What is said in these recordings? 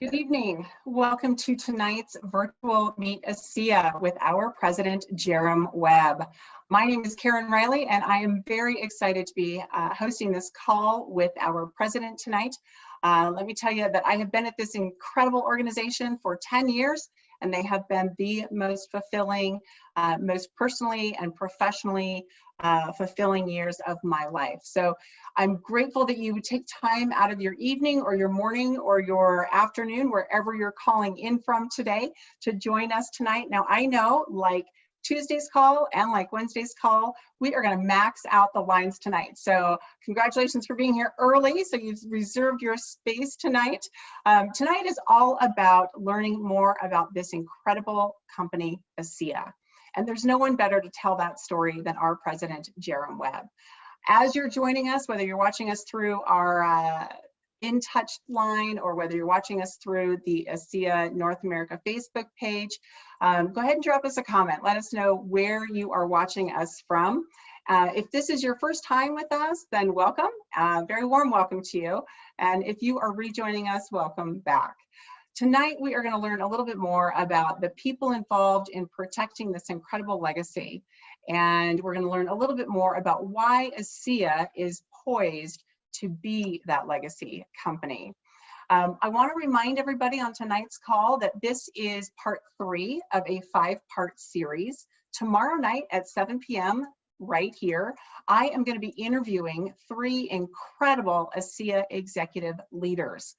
Good evening. Welcome to tonight's virtual Meet ASEA with our president, Jarom Webb. My name is Karen Riley, and I am very excited to be hosting this call with our president tonight. Let me tell you that I have been at this incredible organization for 10 years, and they have been the most fulfilling, most personally and professionally fulfilling years of my life. So I'm grateful that you take time out of your evening or your morning or your afternoon, wherever you're calling in from today, to join us tonight. Now, I know, like Tuesday's call and like Wednesday's call, we are going to max out the lines tonight. So congratulations for being here early. So you've reserved your space tonight. Tonight is all about learning more about this incredible company, ASEA. And there's no one better to tell that story than our president, Jarom Webb. As you're joining us, whether you're watching us through our In Touch line or whether you're watching us through the ASEA North America Facebook page, go ahead and drop us a comment. Let us know where you are watching us from. If this is your first time with us, then welcome. Very warm welcome to you. And if you are rejoining us, welcome back. Tonight, we are going to learn a little bit more about the people involved in protecting this incredible legacy. And we're going to learn a little bit more about why ASEA is poised to be that legacy company. I want to remind everybody on tonight's call that this is part 3 of a 5-part series. Tomorrow night at 7 p.m. right here, I am going to be interviewing 3 incredible ASEA executive leaders.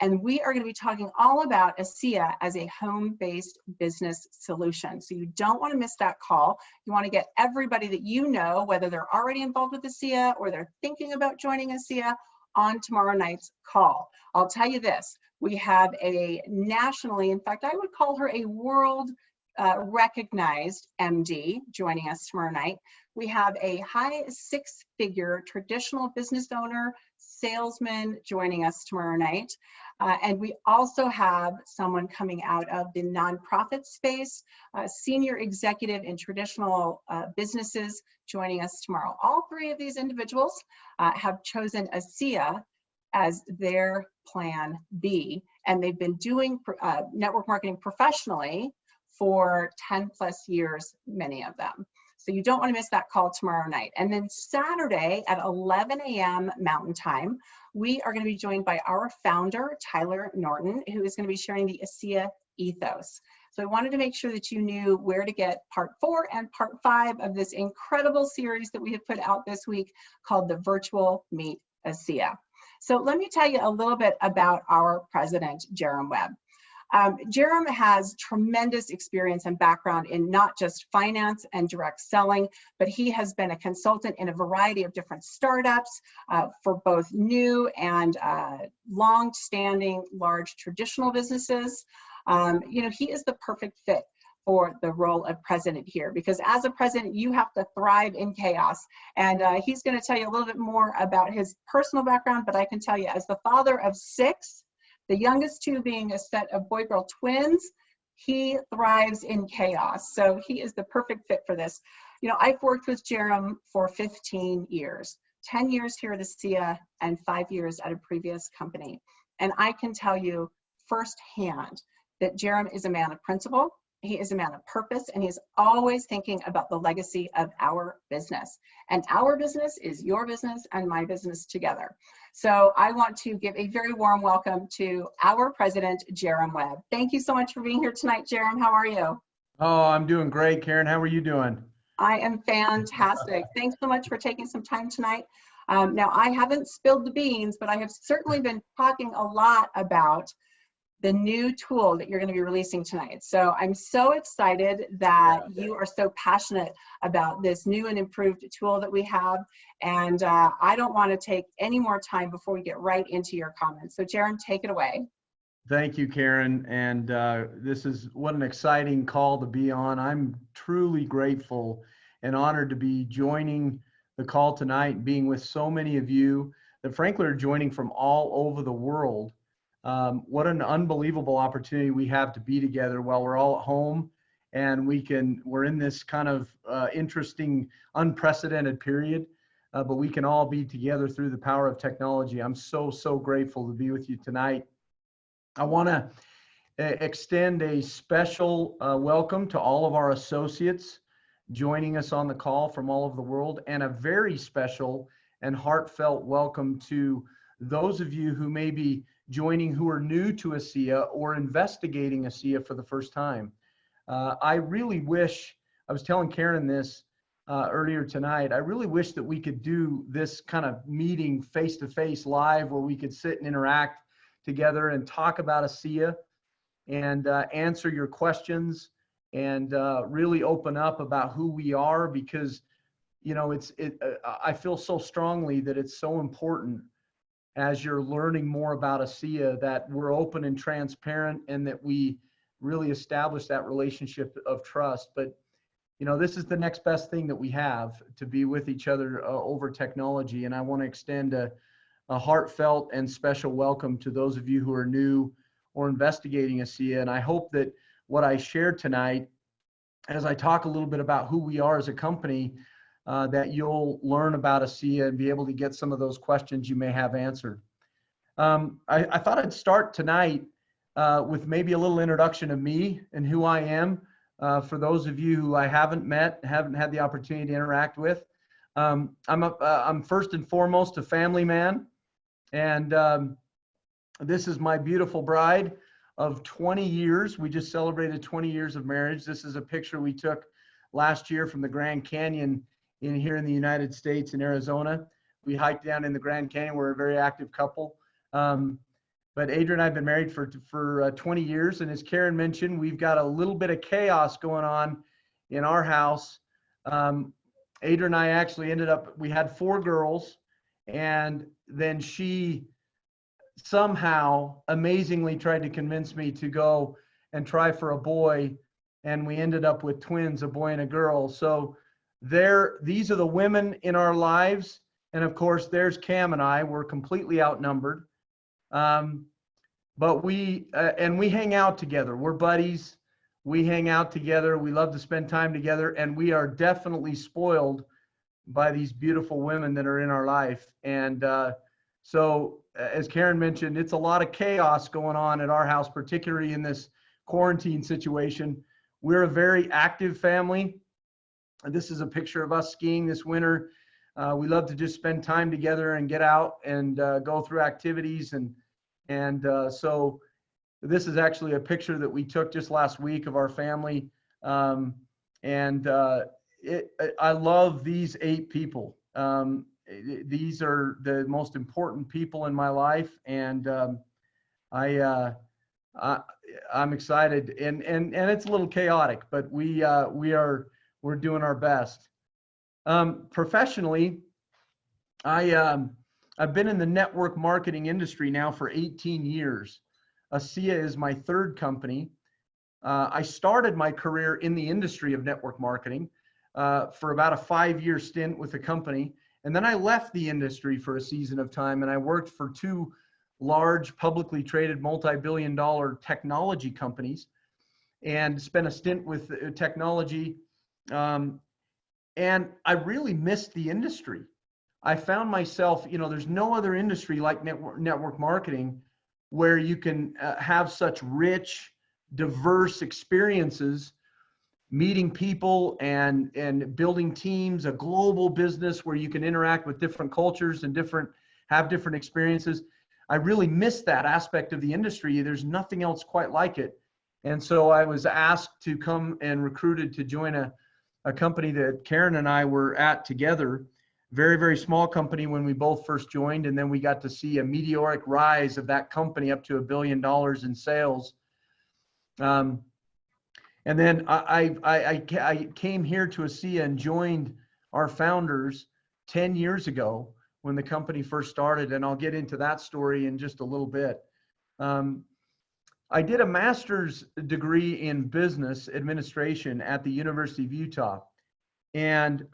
And we are going to be talking all about ASEA as a home-based business solution. So you don't want to miss that call. You want to get everybody that you know, whether they're already involved with ASEA or they're thinking about joining ASEA, on tomorrow night's call. I'll tell you this, we have a nationally, in fact, I would call her a world recognized MD joining us tomorrow night. We have a high 6-figure traditional business owner, salesman joining us tomorrow night. And we also have someone coming out of the nonprofit space, senior executive in traditional businesses joining us tomorrow. All 3 of these individuals have chosen ASEA as their plan B, and they've been doing network marketing professionally for 10+ years, many of them. So you don't want to miss that call tomorrow night. And then Saturday at 11 a.m. Mountain Time, we are going to be joined by our founder, Tyler Norton, who is going to be sharing the ASEA ethos. So I wanted to make sure that you knew where to get part 4 and part 5 of this incredible series that we have put out this week called the Virtual Meet ASEA. So let me tell you a little bit about our president, Jarom Webb. Jarom has tremendous experience and background in not just finance and direct selling, but he has been a consultant in a variety of different startups for both new and long-standing large traditional businesses. You know, he is the perfect fit for the role of president here, because as a president, you have to thrive in chaos. And he's going to tell you a little bit more about his personal background, but I can tell you, as the father of 6, the youngest 2 being a set of boy-girl twins, he thrives in chaos. So he is the perfect fit for this. You know, I've worked with Jarom for 15 years, 10 years here at ASEA and 5 years at a previous company. And I can tell you firsthand that Jarom is a man of principle. He is a man of purpose, and he's always thinking about the legacy of our business. And our business is your business and my business together. So I want to give a very warm welcome to our president, Jarom Webb. Thank you so much for being here tonight, Jarom. How are you? Oh, I'm doing great, Karen. How are you doing? I am fantastic. Thanks so much for taking some time tonight. Now, I haven't spilled the beans, but I have certainly been talking a lot about the new tool that you're going to be releasing tonight. So I'm so excited that you are so passionate about this new and improved tool that we have. And I don't want to take any more time before we get right into your comments. So Jarom, take it away. Thank you, Karen. And this is what an exciting call to be on. I'm truly grateful and honored to be joining the call tonight, being with so many of you that frankly are joining from all over the world. What an unbelievable opportunity we have to be together while we're all at home, and we're in this kind of interesting, unprecedented period, but we can all be together through the power of technology. I'm so grateful to be with you tonight. I want to extend a special welcome to all of our associates joining us on the call from all over the world, and a very special and heartfelt welcome to those of you who may be joining who are new to ASEA or investigating ASEA for the first time. I really wish, I was telling Karen this earlier tonight, I really wish that we could do this kind of meeting face-to-face live where we could sit and interact together and talk about ASEA and answer your questions and really open up about who we are, because you know I feel so strongly that it's so important as you're learning more about ASEA that we're open and transparent and that we really establish that relationship of trust. But you know, this is the next best thing that we have, to be with each other over technology. And I want to extend a heartfelt and special welcome to those of you who are new or investigating ASEA. And I hope that what I shared tonight, as I talk a little bit about who we are as a company, that you'll learn about ASEA and be able to get some of those questions you may have answered. I thought I'd start tonight with maybe a little introduction of me and who I am, for those of you who I haven't met, haven't had the opportunity to interact with. I'm first and foremost a family man, and this is my beautiful bride of 20 years. We just celebrated 20 years of marriage. This is a picture we took last year from the Grand Canyon here in the United States in Arizona. We hiked down in the Grand Canyon. We're a very active couple. But Adrian and I have been married for 20 years. And as Karen mentioned, we've got a little bit of chaos going on in our house. Adrian and I actually we had 4 girls, and then she somehow amazingly tried to convince me to go and try for a boy, and we ended up with twins, a boy and a girl. So these are the women in our lives, and of course there's Cam and I. We're completely outnumbered, but we hang out together. We're buddies. We hang out together. We love to spend time together, and we are definitely spoiled by these beautiful women that are in our life. And so as Karen mentioned, it's a lot of chaos going on at our house, particularly in this quarantine situation. We're a very active family. This is a picture of us skiing this winter. We love to just spend time together and get out and go through activities. And so this is actually a picture that we took just last week of our family. I love these 8 people. These are the most important people in my life, and I'm excited. And it's a little chaotic, but we're doing our best. Professionally, I've been in the network marketing industry now for 18 years. ASEA is my 3rd company. I started my career in the industry of network marketing for about a 5-year stint with the company. And then I left the industry for a season of time, and I worked for 2 large publicly traded multi-billion-dollar technology companies and spent a stint with technology. And I really missed the industry. I found myself, you know, there's no other industry like network marketing where you can have such rich, diverse experiences, meeting people and building teams, a global business where you can interact with different cultures and have different experiences. I really missed that aspect of the industry. There's nothing else quite like it. And so I was asked to come and recruited to join a company that Karen and I were at together. Very, very small company when we both first joined. And then we got to see a meteoric rise of that company up to $1 billion in sales. And then I came here to ASEA and joined our founders 10 years ago when the company first started. And I'll get into that story in just a little bit. I did a master's degree in business administration at the University of Utah. And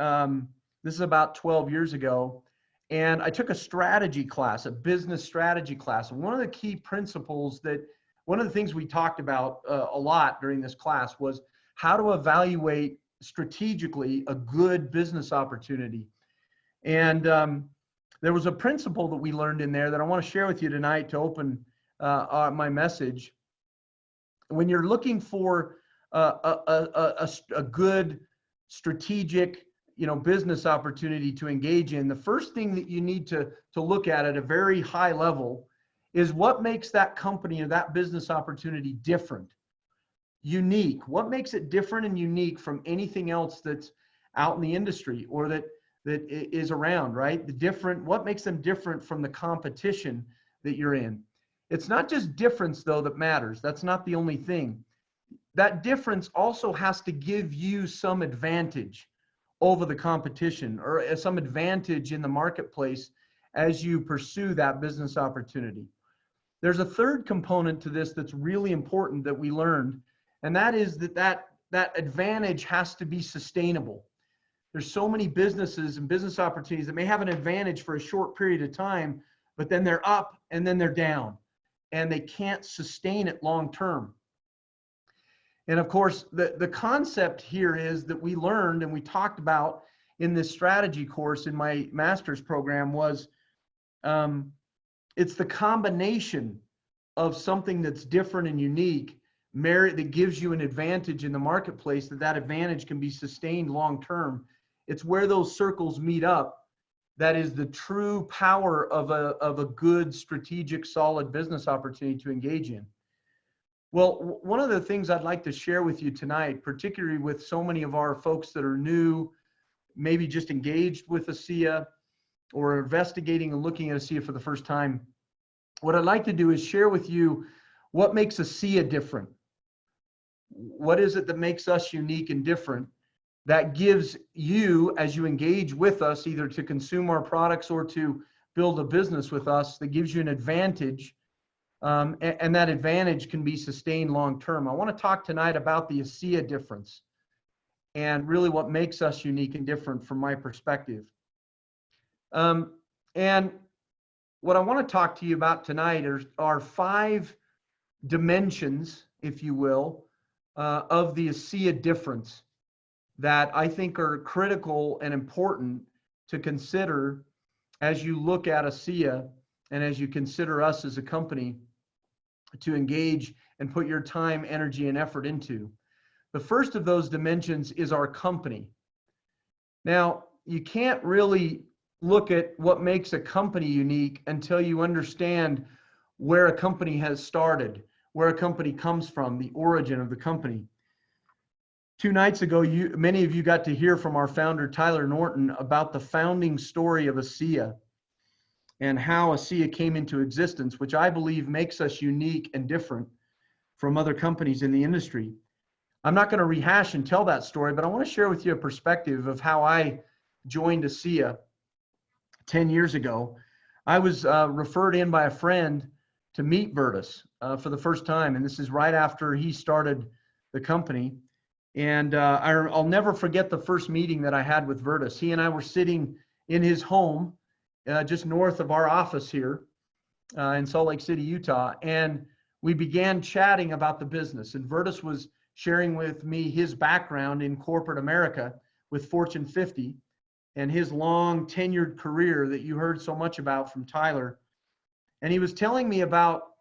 this is about 12 years ago. And I took a strategy class, a business strategy class. And one of the key principles one of the things we talked about a lot during this class was how to evaluate strategically a good business opportunity. And there was a principle that we learned in there that I want to share with you tonight to open my message. When you're looking for a good strategic, business opportunity to engage in, the first thing that you need to look at a very high level is what makes that company or that business opportunity different, unique. What makes it different and unique from anything else that's out in the industry or that is around, right? What makes them different from the competition that you're in? It's not just difference though that matters. That's not the only thing. That difference also has to give you some advantage over the competition or some advantage in the marketplace as you pursue that business opportunity. There's a third component to this that's really important that we learned, and that is that advantage has to be sustainable. There's so many businesses and business opportunities that may have an advantage for a short period of time, but then they're up and then they're down and they can't sustain it long term. And of course, the concept here is that we learned and we talked about in this strategy course in my master's program was it's the combination of something that's different and unique that gives you an advantage in the marketplace, that advantage can be sustained long term. It's where those circles meet up that is the true power of a good strategic solid business opportunity to engage in. Well, one of the things I'd like to share with you tonight, particularly with so many of our folks that are new, maybe just engaged with ASEA or investigating and looking at ASEA for the first time, what I'd like to do is share with you what makes ASEA different. What is it that makes us unique and different that gives you, as you engage with us, either to consume our products or to build a business with us, that gives you an advantage, and that advantage can be sustained long term. I want to talk tonight about the ASEA difference and really what makes us unique and different from my perspective. And what I want to talk to you about tonight are 5 dimensions, if you will, of the ASEA difference that I think are critical and important to consider as you look at ASEA and as you consider us as a company to engage and put your time, energy, and effort into. The first of those dimensions is our company. Now, you can't really look at what makes a company unique until you understand where a company has started, where a company comes from, the origin of the company. 2 nights ago, many of you got to hear from our founder, Tyler Norton, about the founding story of ASEA and how ASEA came into existence, which I believe makes us unique and different from other companies in the industry. I'm not going to rehash and tell that story, but I want to share with you a perspective of how I joined ASEA 10 years ago. I was referred in by a friend to meet Vertus for the first time, and this is right after he started the company. And I'll never forget the first meeting that I had with Vertus. He and I were sitting in his home just north of our office here in Salt Lake City, Utah. And we began chatting about the business. And Vertus was sharing with me his background in corporate America with Fortune 50 and his long tenured career that you heard so much about from Tyler. And he was telling me about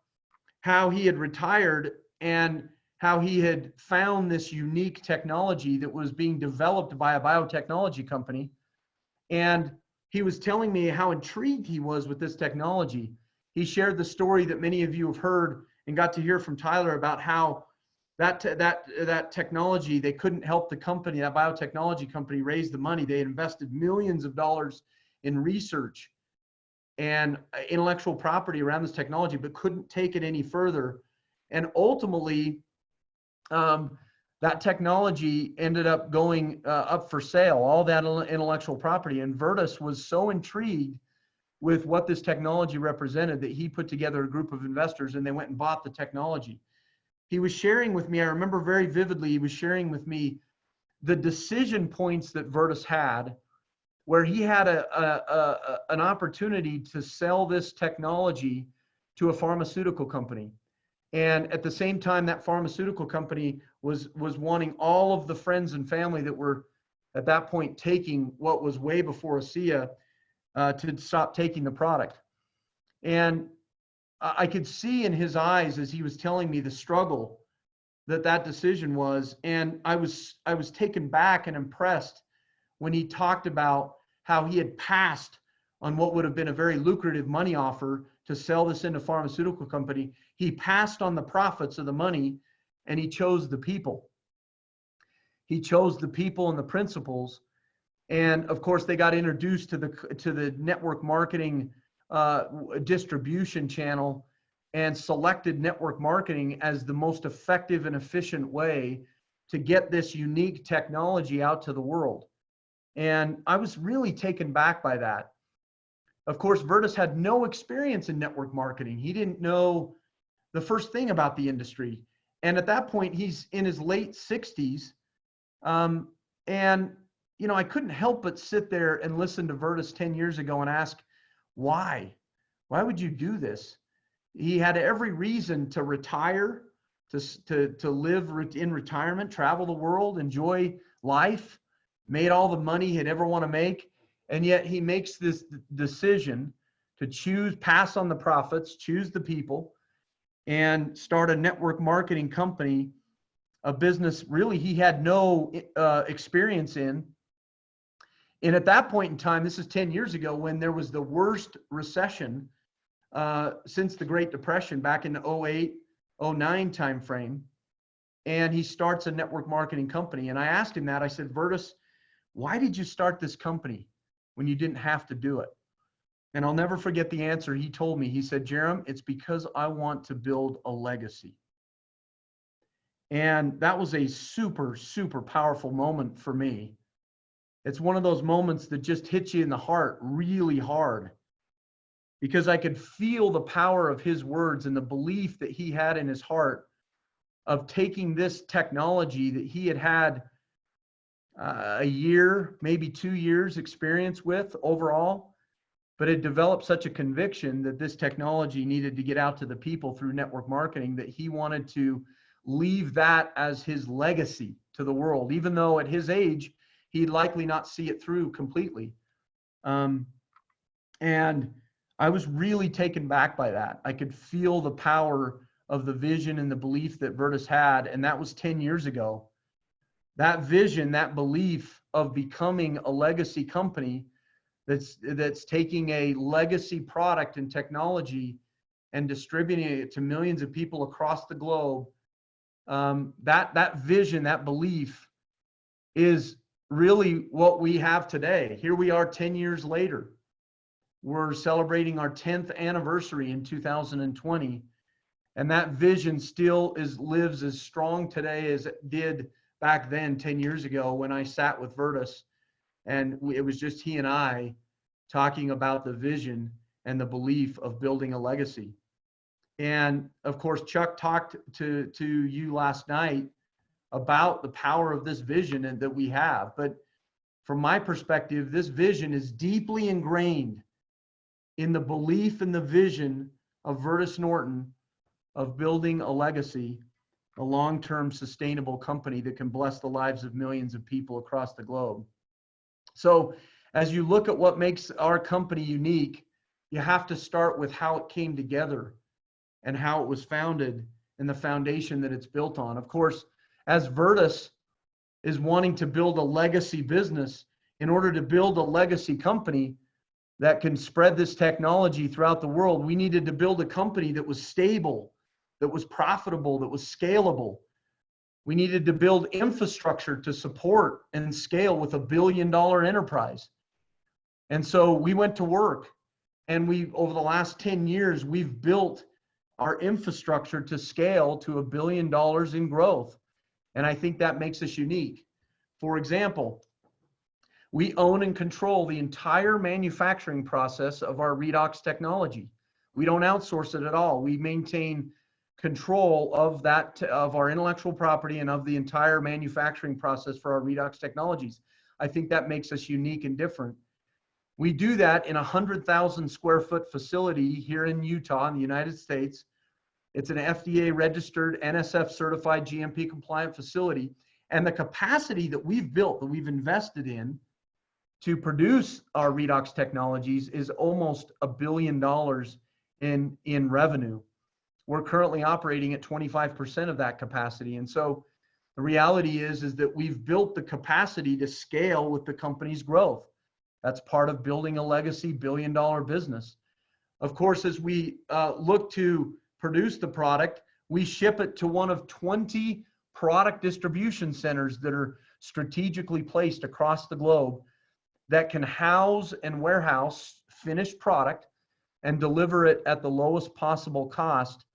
how he had retired and how he had found this unique technology that was being developed by a biotechnology company. And he was telling me how intrigued he was with this technology. He shared the story that many of you have heard and got to hear from Tyler about how that technology, they couldn't help the company, that biotechnology company, raise the money. They had invested millions of dollars in research and intellectual property around this technology, but couldn't take it any further. And ultimately, that technology ended up going up for sale, all that intellectual property. And Vertus was so intrigued with what this technology represented that he put together a group of investors and they went and bought the technology. He was sharing with me, I remember very vividly, he was sharing with me the decision points that Vertus had, where he had an opportunity to sell this technology to a pharmaceutical company. And at the same time, that pharmaceutical company was wanting all of the friends and family that were at that point taking what was way before ASEA to stop taking the product. And I could see in his eyes as he was telling me the struggle that decision was. And I was taken back and impressed when he talked about how he had passed on what would have been a very lucrative money offer to sell this into a pharmaceutical company. He passed on the profits of the money, and he chose the people. He chose the people and the principles. And of course, they got introduced to the network marketing distribution channel, and selected network marketing as the most effective and efficient way to get this unique technology out to the world. And I was really taken back by that. Of course, Vertus had no experience in network marketing. He didn't know the first thing about the industry. And at that point, he's in his late 60s. And, you know, I couldn't help but sit there and listen to Vertus 10 years ago and ask, why? Why would you do this? He had every reason to retire, to live in retirement, travel the world, enjoy life, made all the money he'd ever want to make. And yet he makes this decision to pass on the profits, choose the people, and start a network marketing company, a business really he had no experience in. And at that point in time, this is 10 years ago, when there was the worst recession since the Great Depression back in the 08, 09 timeframe. And he starts a network marketing company. And I asked him that. I said, Vertus, why did you start this company when you didn't have to do it? And I'll never forget the answer he told me. He said, Jarom, it's because I want to build a legacy. And that was a super, super powerful moment for me. It's one of those moments that just hits you in the heart really hard, because I could feel the power of his words and the belief that he had in his heart of taking this technology that he had a year, maybe 2 years experience with overall, but had developed such a conviction that this technology needed to get out to the people through network marketing, that he wanted to leave that as his legacy to the world, even though at his age, he'd likely not see it through completely. And I was really taken back by that. I could feel the power of the vision and the belief that Vertus had, and that was 10 years ago. That vision, that belief of becoming a legacy company that's taking a legacy product and technology and distributing it to millions of people across the globe, that vision, that belief is really what we have today. Here we are 10 years later. We're celebrating our 10th anniversary in 2020. And that vision still lives as strong today as it did back then 10 years ago when I sat with Vertus. And it was just he and I talking about the vision and the belief of building a legacy. And of course, Chuck talked to you last night about the power of this vision and that we have. But from my perspective, this vision is deeply ingrained in the belief and the vision of Vertus Norton of building a legacy, a long-term sustainable company that can bless the lives of millions of people across the globe. So as you look at what makes our company unique, you have to start with how it came together and how it was founded and the foundation that it's built on. Of course, as Vertus is wanting to build a legacy business, in order to build a legacy company that can spread this technology throughout the world, we needed to build a company that was stable, that was profitable, that was scalable. We needed to build infrastructure to support and scale with $1 billion enterprise. And so we went to work, and over the last 10 years, we've built our infrastructure to scale to $1 billion in growth. And I think that makes us unique. For example, we own and control the entire manufacturing process of our redox technology. We don't outsource it at all. We maintain control of that, of our intellectual property and of the entire manufacturing process for our redox technologies. I think that makes us unique and different. We do that in a 100,000 square foot facility here in Utah, in the United States. It's an FDA registered, NSF certified, GMP compliant facility. And the capacity that we've built, that we've invested in to produce our redox technologies is almost $1 billion in revenue. We're currently operating at 25% of that capacity. And so the reality is that we've built the capacity to scale with the company's growth. That's part of building a legacy billion-dollar business. Of course, as we look to produce the product, we ship it to one of 20 product distribution centers that are strategically placed across the globe that can house and warehouse finished product and deliver it at the lowest possible cost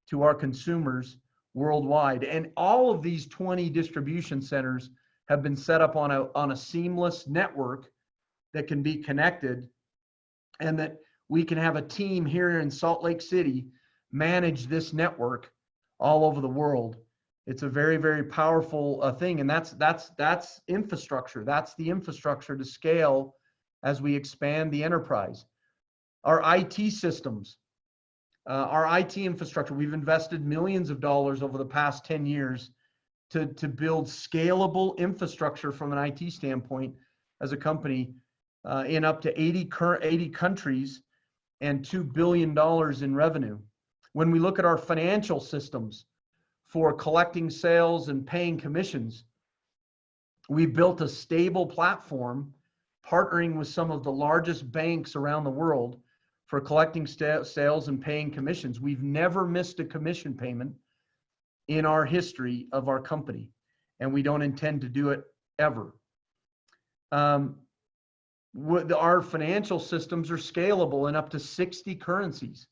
to our consumers worldwide. And all of these 20 distribution centers have been set up on a seamless network that can be connected, and that we can have a team here in Salt Lake City manage this network all over the world. It's a very, very powerful thing, and that's infrastructure. That's the infrastructure to scale as we expand the enterprise. Our IT systems, our IT infrastructure, we've invested millions of dollars over the past 10 years to build scalable infrastructure from an IT standpoint as a company in up to 80 countries and $2 billion in revenue. When we look at our financial systems for collecting sales and paying commissions, we built a stable platform partnering with some of the largest banks around the world for collecting sales and paying commissions. We've never missed a commission payment in our history of our company, and we don't intend to do it ever. Our financial systems are scalable in up to 60 currencies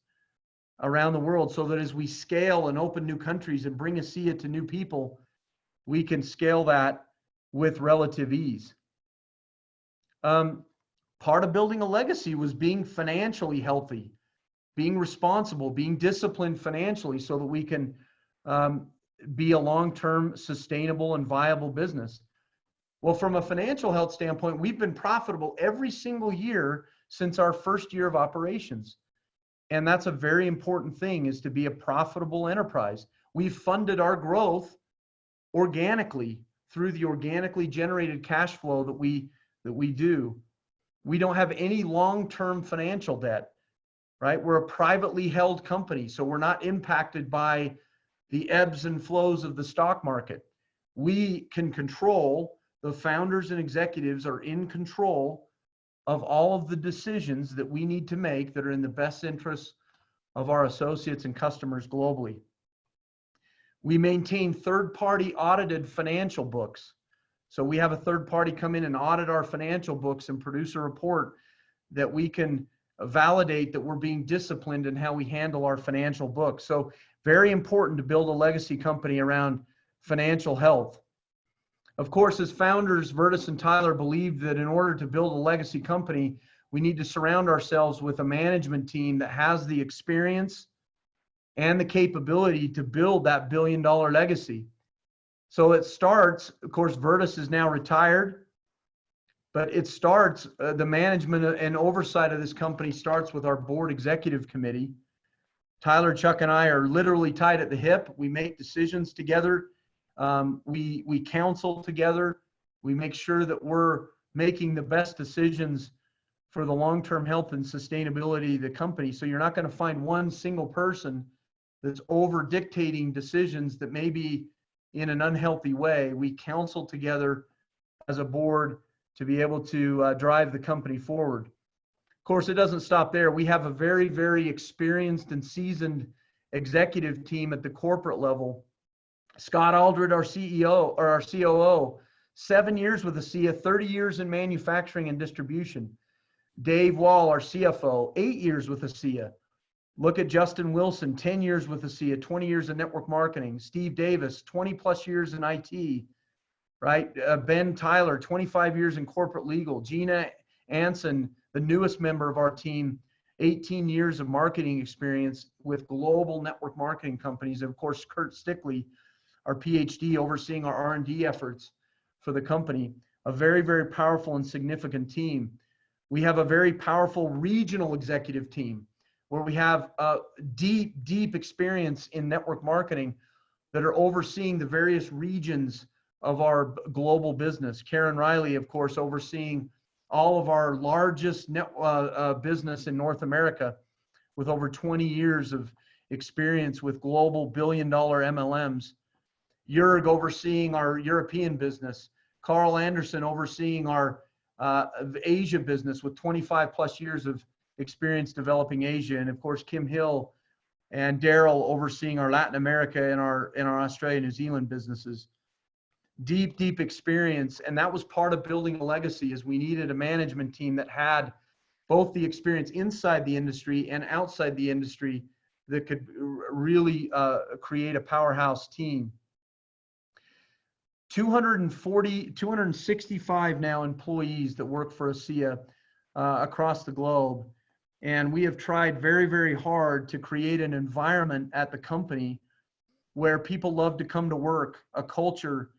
around the world, so that as we scale and open new countries and bring ASEA to new people, we can scale that with relative ease. Part of building a legacy was being financially healthy, being responsible, being disciplined financially, so that we can be a long-term sustainable and viable business. Well, from a financial health standpoint, we've been profitable every single year since our first year of operations. And that's a very important thing, is to be a profitable enterprise. We've funded our growth organically through the organically generated cash flow that we do. We don't have any long-term financial debt, right? We're a privately held company, so we're not impacted by the ebbs and flows of the stock market. We can control, the founders and executives are in control of all of the decisions that we need to make that are in the best interests of our associates and customers globally. We maintain third-party audited financial books. So we have a third party come in and audit our financial books and produce a report that we can validate that we're being disciplined in how we handle our financial books. So very important to build a legacy company around financial health. Of course, as founders, Vertus and Tyler believed that in order to build a legacy company, we need to surround ourselves with a management team that has the experience and the capability to build that billion-dollar legacy. So it starts, of course, Vertus is now retired, but it starts, the management and oversight of this company starts with our board executive committee. Tyler, Chuck, and I are literally tied at the hip. We make decisions together. We counsel together. We make sure that we're making the best decisions for the long-term health and sustainability of the company. So you're not going to find one single person that's over dictating decisions that may be in an unhealthy way. We counsel together as a board to be able to drive the company forward. Of course, it doesn't stop there. We have a very, very experienced and seasoned executive team at the corporate level. Scott Aldred, our CEO or our COO, 7 years with ASEA, 30 years in manufacturing and distribution. Dave Wall, our CFO, 8 years with ASEA. Look at Justin Wilson, 10 years with ASEA, 20 years in network marketing. Steve Davis, 20 plus years in IT, right? Ben Tyler, 25 years in corporate legal. Gina Anson, the newest member of our team, 18 years of marketing experience with global network marketing companies. And of course, Kurt Stickley, our PhD, overseeing our R&D efforts for the company. A very, very powerful and significant team. We have a very powerful regional executive team where we have deep, deep experience in network marketing that are overseeing the various regions of our global business. Karen Riley, of course, overseeing all of our largest business in North America. with over 20 years of experience with global billion-dollar MLMs. Jörg overseeing our European business. Carl Anderson overseeing our Asia business with 25 plus years of experience developing Asia. And of course, Kim Hill and Daryl overseeing our Latin America and our Australia, New Zealand businesses. Deep experience. And that was part of building a legacy, as we needed a management team that had both the experience inside the industry and outside the industry that could really create a powerhouse team. 265 now employees that work for ASEA across the globe. And we have tried very hard to create an environment at the company where people love to come to work, a culture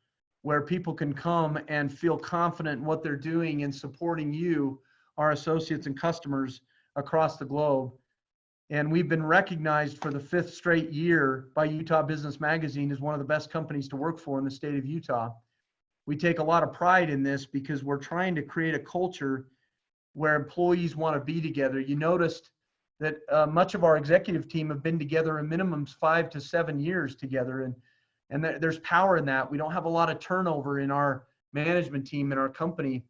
where people can come and feel confident in what they're doing and supporting you, our associates and customers across the globe. And we've been recognized for the 5th straight year by Utah Business Magazine as one of the best companies to work for in the state of Utah. We take a lot of pride in this because we're trying to create a culture where employees want to be together. You noticed that much of our executive team have been together in minimums 5 to 7 years together. And there's power in that. We don't have a lot of turnover in our management team in our company.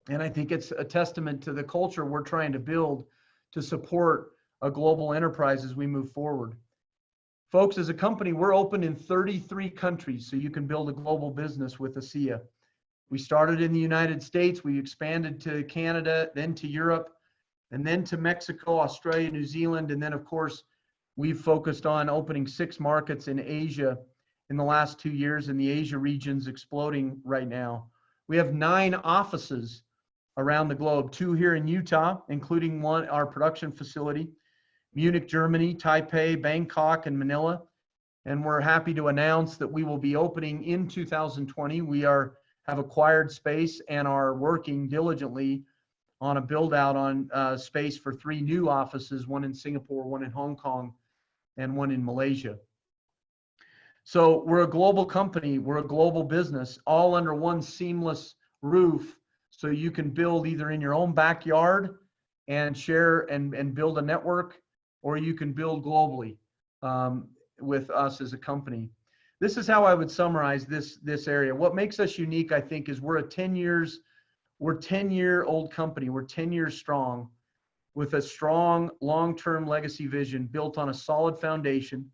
And I think it's a testament to the culture we're trying to build to support a global enterprise as we move forward. Folks, as a company, we're open in 33 countries, so you can build a global business with ASEA. We started in the United States, we expanded to Canada, then to Europe, and then to Mexico, Australia, New Zealand, and then of course, we've focused on opening 6 markets in Asia in the last 2 years, and the Asia region's exploding right now. We have 9 offices around the globe, 2 here in Utah, including one, our production facility, Munich, Germany, Taipei, Bangkok, and Manila. And we're happy to announce that we will be opening in 2020. We have acquired space and are working diligently on a build out on space for 3 new offices, one in Singapore, one in Hong Kong, and one in Malaysia. So we're a global company, we're a global business, all under one seamless roof, so you can build either in your own backyard and share and build a network, or you can build globally with us as a company. This is how I would summarize this area. What makes us unique, I think, is we're a 10-year-old company. We're 10 years strong with a strong long-term legacy vision built on a solid foundation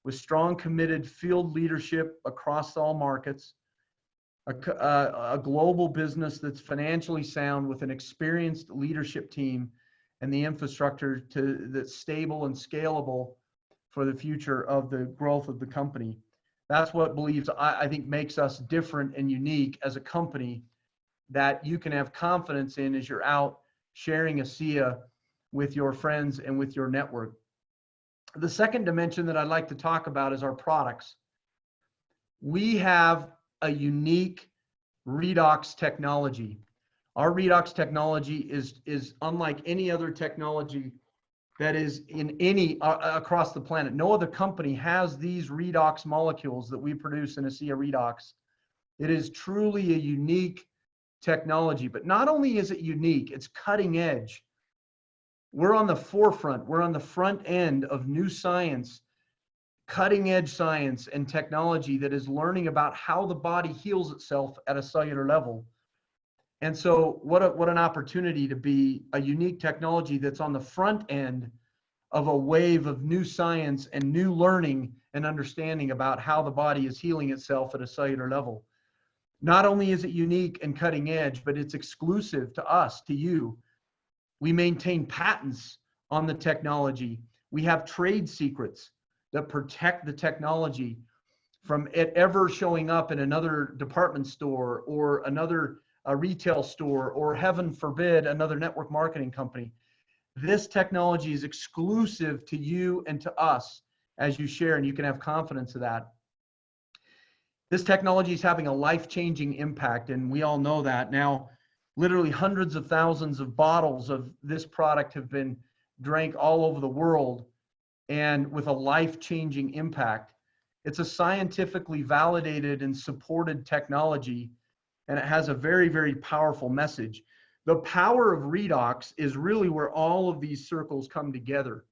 with strong committed field leadership across all markets, a global business that's financially sound with an experienced leadership team and the infrastructure that's stable and scalable for the future of the growth of the company. That's what I think makes us different and unique as a company that you can have confidence in as you're out sharing ASEA with your friends and with your network. The second dimension that I'd like to talk about is our products. We have a unique redox technology. Our redox technology is unlike any other technology that is in across the planet. No other company has these redox molecules that we produce in ASEA Redox. It is truly a unique technology, but not only is it unique, it's cutting edge. We're on the forefront, we're on the front end of new science, cutting edge science and technology that is learning about how the body heals itself at a cellular level. And so what an opportunity to be a unique technology that's on the front end of a wave of new science and new learning and understanding about how the body is healing itself at a cellular level. Not only is it unique and cutting edge, but it's exclusive to us, to you. We maintain patents on the technology. We have trade secrets that protect the technology from it ever showing up in another department store or another retail store, or heaven forbid, another network marketing company. This technology is exclusive to you and to us as you share, and you can have confidence of that. This technology is having a life-changing impact, and we all know that. Now, literally hundreds of thousands of bottles of this product have been drank all over the world, and with a life-changing impact. It's a scientifically validated and supported technology, and it has a very powerful message. The power of redox is really where all of these circles come together.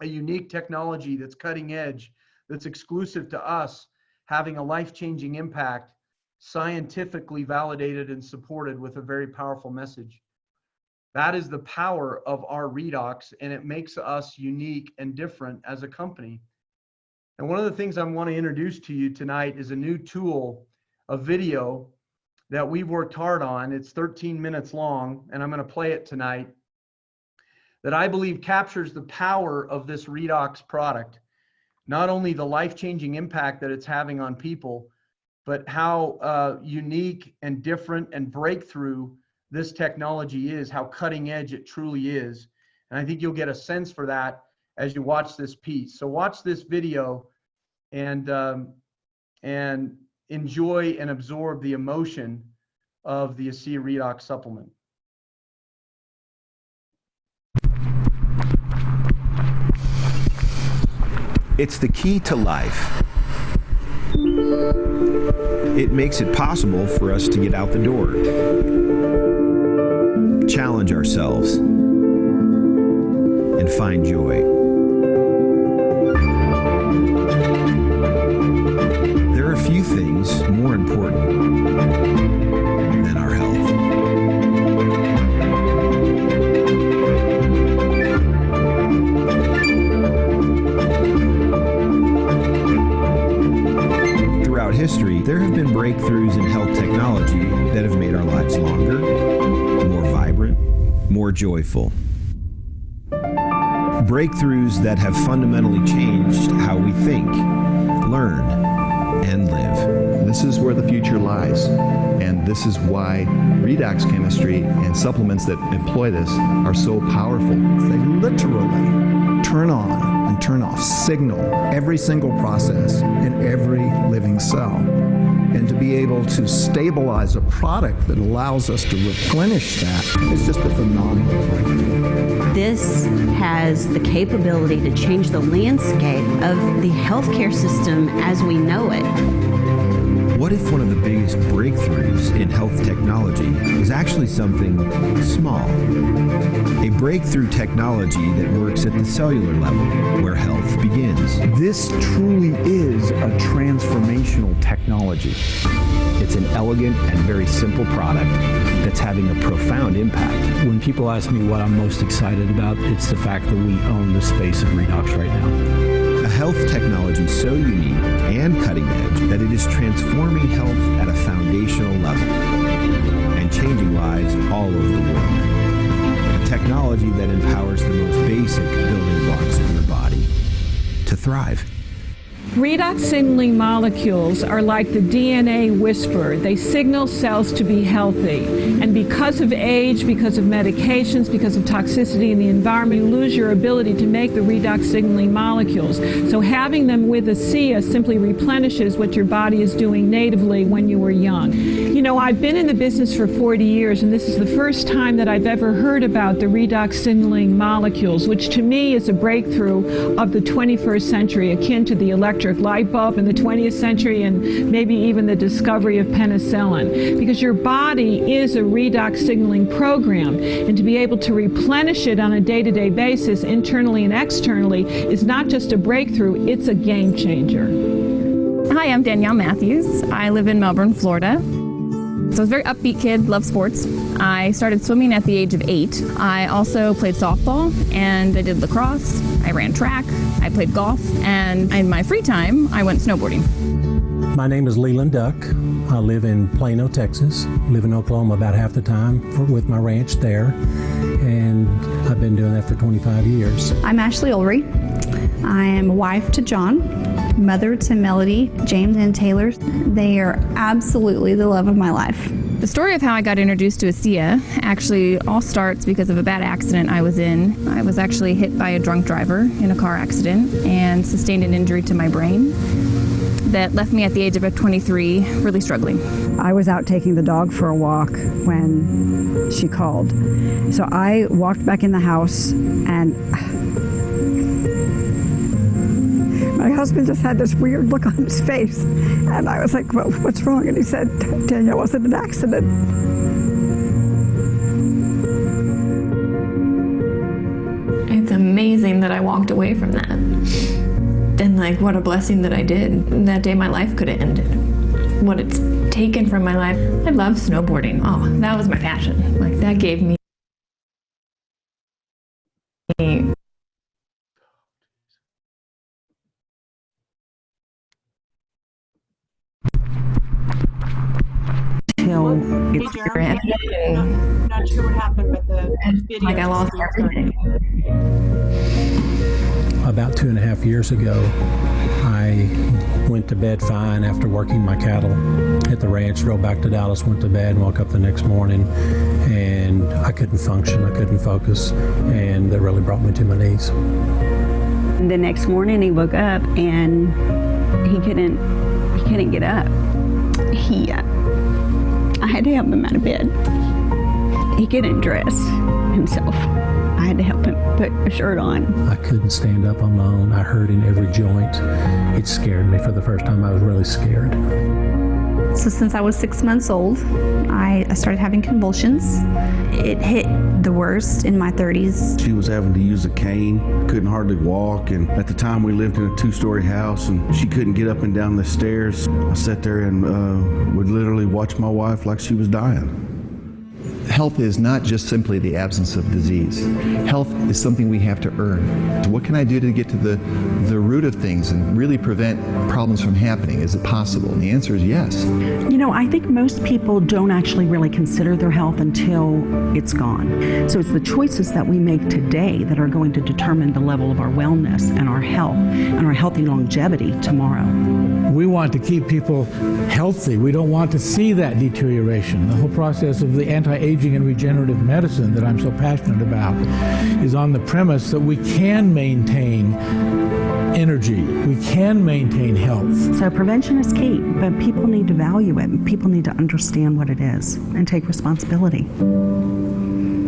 a unique technology that's cutting edge, that's exclusive to us, having a life-changing impact, scientifically validated and supported with a very powerful message. That is the power of our redox, and it makes us unique and different as a company. And one of the things I want to introduce to you tonight is a new tool, a video that we've worked hard on. It's 13 minutes long, and I'm going to play it tonight, that I believe captures the power of this redox product. Not only the life-changing impact that it's having on people, but how unique and different and breakthrough this technology is, how cutting edge it truly is. And I think you'll get a sense for that as you watch this piece. So watch this video and enjoy and absorb the emotion of the ASEA Redox supplement. It's the key to life. It makes it possible for us to get out the door, challenge ourselves, and find joy. There are few things more important than our health. History, there have been breakthroughs in health technology that have made our lives longer, more vibrant, more joyful. Breakthroughs that have fundamentally changed how we think, learn, and live. This is where the future lies, and this is why redox chemistry and supplements that employ this are so powerful. They literally turn on and turn off, signal every single process in every living cell. And to be able to stabilize a product that allows us to replenish that is just a phenomenal breakthrough. This has the capability to change the landscape of the healthcare system as we know it. What if one of the biggest breakthroughs in health technology was actually something small? A breakthrough technology that works at the cellular level, where health begins. This truly is a transformational technology. It's an elegant and very simple product that's having a profound impact. When people ask me what I'm most excited about, it's the fact that we own the space of redox right now. A health technology so unique and cutting edge that it is transforming health at a foundational level and changing lives all over the world. A technology that empowers the most basic building blocks of your body to thrive. Redox signaling molecules are like the DNA whisperer. They signal cells to be healthy. And because of age, because of medications, because of toxicity in the environment, you lose your ability to make the redox signaling molecules. So having them with ASEA simply replenishes what your body is doing natively when you were young. You know, I've been in the business for 40 years, and this is the first time that I've ever heard about the redox signaling molecules, which to me is a breakthrough of the 21st century, akin to the electric light bulb in the 20th century and maybe even the discovery of penicillin. Because your body is a redox signaling program, and to be able to replenish it on a day-to-day basis, internally and externally, is not just a breakthrough, it's a game changer. Hi, I'm Danielle Matthews. I live in Melbourne, Florida. So I was a very upbeat kid, loved sports. I started swimming at the age of 8. I also played softball, and I did lacrosse. I ran track. I played golf, and in my free time, I went snowboarding. My name is Leland Duck. I live in Plano, Texas. Live in Oklahoma about half the time with my ranch there, and I've been doing that for 25 years. I'm Ashley Ulrey. I am a wife to John, mother to Melody, James, and Taylor. They are absolutely the love of my life. The story of how I got introduced to ASEA actually all starts because of a bad accident I was in. I was actually hit by a drunk driver in a car accident and sustained an injury to my brain that left me at the age of 23 really struggling. I was out taking the dog for a walk when she called. So I walked back in the house, and my husband just had this weird look on his face. And I was like, well, what's wrong? And he said, Danielle, was it an accident? It's it's amazing that I walked away from that. And like, what a blessing that I did. That day my life could have ended. What it's taken from my life. I love snowboarding. Oh, that was my passion. Like, that gave me Hey, Jarom, I'm not sure what happened, but the video. Like, I lost everything. About 2.5 years ago, I went to bed fine after working my cattle at the ranch, drove back to Dallas, went to bed, and woke up the next morning, and I couldn't function, I couldn't focus, and that really brought me to my knees. The next morning he woke up and he couldn't get up. I had to help him out of bed. He couldn't dress himself. I had to help him put a shirt on. I couldn't stand up on my own. I hurt in every joint. It scared me. For the first time, I was really scared. So since I was 6 months old, I started having convulsions. It hit the worst in my 30s. She was having to use a cane, couldn't hardly walk, and at the time we lived in a 2-story house and she couldn't get up and down the stairs. I sat there and would literally watch my wife like she was dying. Health is not just simply the absence of disease. Health is something we have to earn. So what can I do to get to the root of things and really prevent problems from happening? Is it possible? And the answer is yes. You know, I think most people don't actually really consider their health until it's gone. So it's the choices that we make today that are going to determine the level of our wellness and our health and our healthy longevity tomorrow. We want to keep people healthy. We don't want to see that deterioration. The whole process of the anti-aging and regenerative medicine that I'm so passionate about is on the premise that we can maintain energy, we can maintain health. So prevention is key, but people need to value it. People need to understand what it is and take responsibility.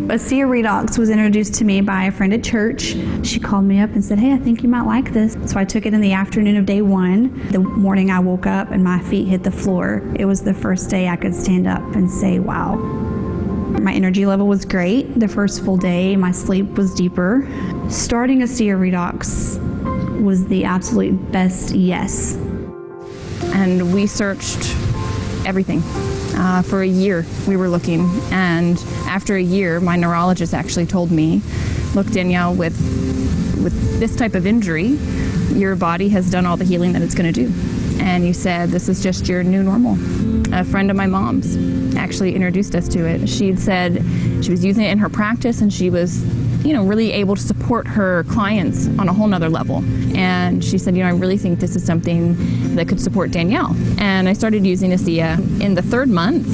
ASEA Redox was introduced to me by a friend at church. She called me up and said, hey, I think you might like this. So I took it in the afternoon of day 1. The morning I woke up and my feet hit the floor. It was the first day I could stand up and say, wow. My energy level was great. The first full day, my sleep was deeper. Starting ASEA Redox was the absolute best yes. And we searched everything. For a year we were looking, and after a year my neurologist actually told me, look, Danielle, with this type of injury, your body has done all the healing that it's going to do. And you said this is just your new normal. A friend of my mom's actually introduced us to it. She'd said she was using it in her practice and she was really able to support her clients on a whole nother level. And she said, I really think this is something that could support Danielle. And I started using ASEA. In the 3rd month,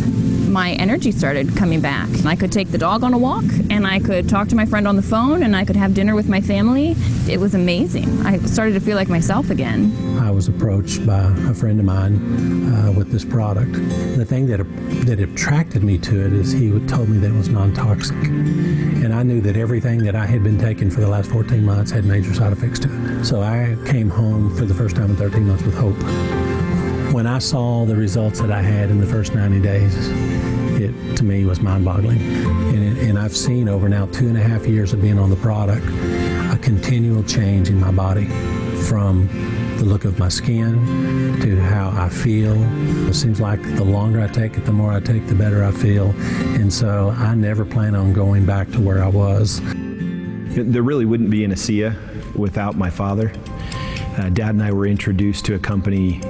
my energy started coming back. I could take the dog on a walk, and I could talk to my friend on the phone, and I could have dinner with my family. It was amazing. I started to feel like myself again. I was approached by a friend of mine with this product. The thing that attracted me to it is he told me that it was non-toxic. And I knew that everything that I had been taking for the last 14 months had major side effects to it. So I came home for the first time in 13 months with hope. When I saw the results that I had in the first 90 days, it to me was mind-boggling. And I've seen over now 2.5 years of being on the product, a continual change in my body from the look of my skin to how I feel. It seems like the longer I take it, the more I take, the better I feel. And so I never plan on going back to where I was. There really wouldn't be an ASEA without my father. Dad and I were introduced to a company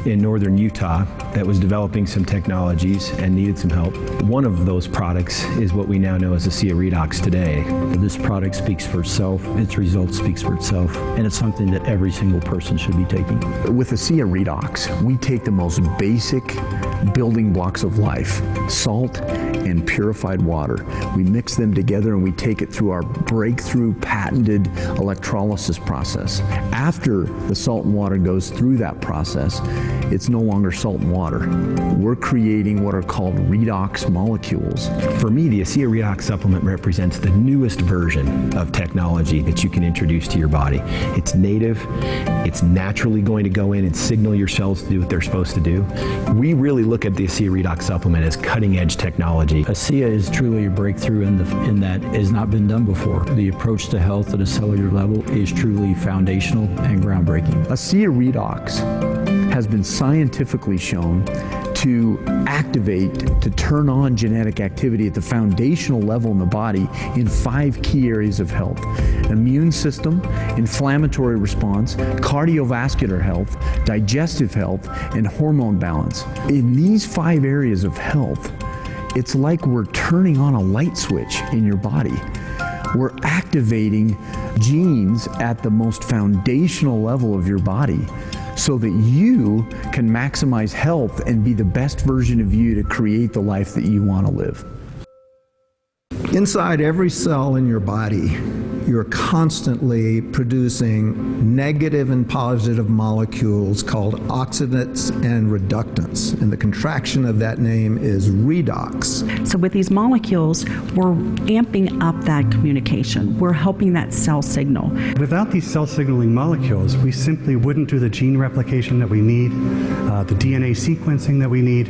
in northern Utah that was developing some technologies and needed some help. One of those products is what we now know as ASEA Redox today. This product speaks for itself, its results speaks for itself, and it's something that every single person should be taking. With ASEA Redox, we take the most basic building blocks of life, salt and purified water. We mix them together and we take it through our breakthrough patented electrolysis process. After the salt and water goes through that process, it's no longer salt and water. We're creating what are called redox molecules. For me, the ASEA Redox supplement represents the newest version of technology that you can introduce to your body. It's native, it's naturally going to go in and signal your cells to do what they're supposed to do. We really look at the ASEA Redox supplement as cutting edge technology technology. ASEA is truly a breakthrough in that it has not been done before. The approach to health at a cellular level is truly foundational and groundbreaking. ASEA redox has been scientifically shown to activate, to turn on genetic activity at the foundational level in the body in 5 key areas of health: immune system, inflammatory response, cardiovascular health, digestive health, and hormone balance. In these 5 areas of health, it's like we're turning on a light switch in your body. We're activating genes at the most foundational level of your body so that you can maximize health and be the best version of you to create the life that you want to live. Inside every cell in your body, you're constantly producing negative and positive molecules called oxidants and reductants. And the contraction of that name is redox. So with these molecules, we're amping up that communication. We're helping that cell signal. Without these cell signaling molecules, we simply wouldn't do the gene replication that we need, the DNA sequencing that we need.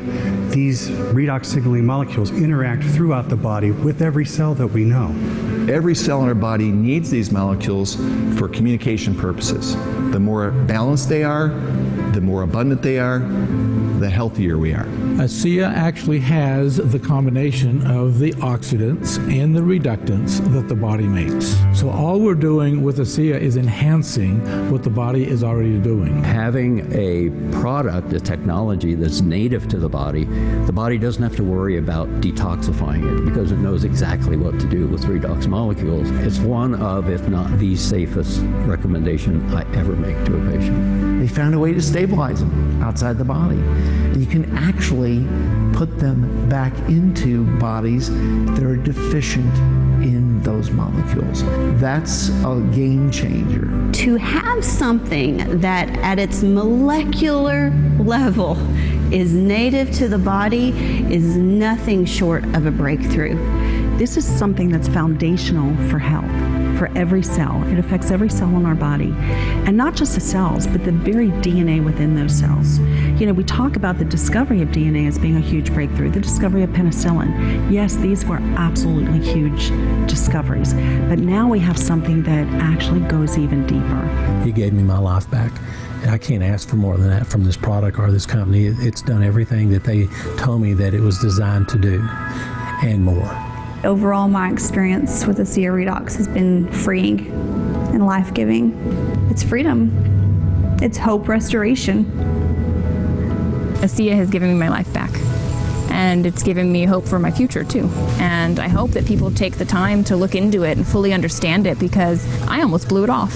These redox signaling molecules interact throughout the body with every cell that we know. Every cell in our body needs these molecules for communication purposes. The more balanced they are, the more abundant they are, the healthier we are. ASEA actually has the combination of the oxidants and the reductants that the body makes. So all we're doing with ASEA is enhancing what the body is already doing. Having a product, a technology that's native to the body doesn't have to worry about detoxifying it because it knows exactly what to do with redox molecules. It's one of, if not the safest recommendation I ever make to a patient. They found a way to stabilize them outside the body. You can actually put them back into bodies that are deficient in those molecules. That's a game changer. To have something that at its molecular level is native to the body is nothing short of a breakthrough. This is something that's foundational for health, for every cell. It affects every cell in our body. And not just the cells, but the very DNA within those cells. You know, we talk about the discovery of DNA as being a huge breakthrough, the discovery of penicillin. Yes, these were absolutely huge discoveries. But now we have something that actually goes even deeper. He gave me my life back. I can't ask for more than that from this product or this company. It's done everything that they told me that it was designed to do and more. Overall, my experience with ASEA Redox has been freeing and life-giving. It's freedom. It's hope restoration. ASEA has given me my life back, and it's given me hope for my future too. And I hope that people take the time to look into it and fully understand it, because I almost blew it off.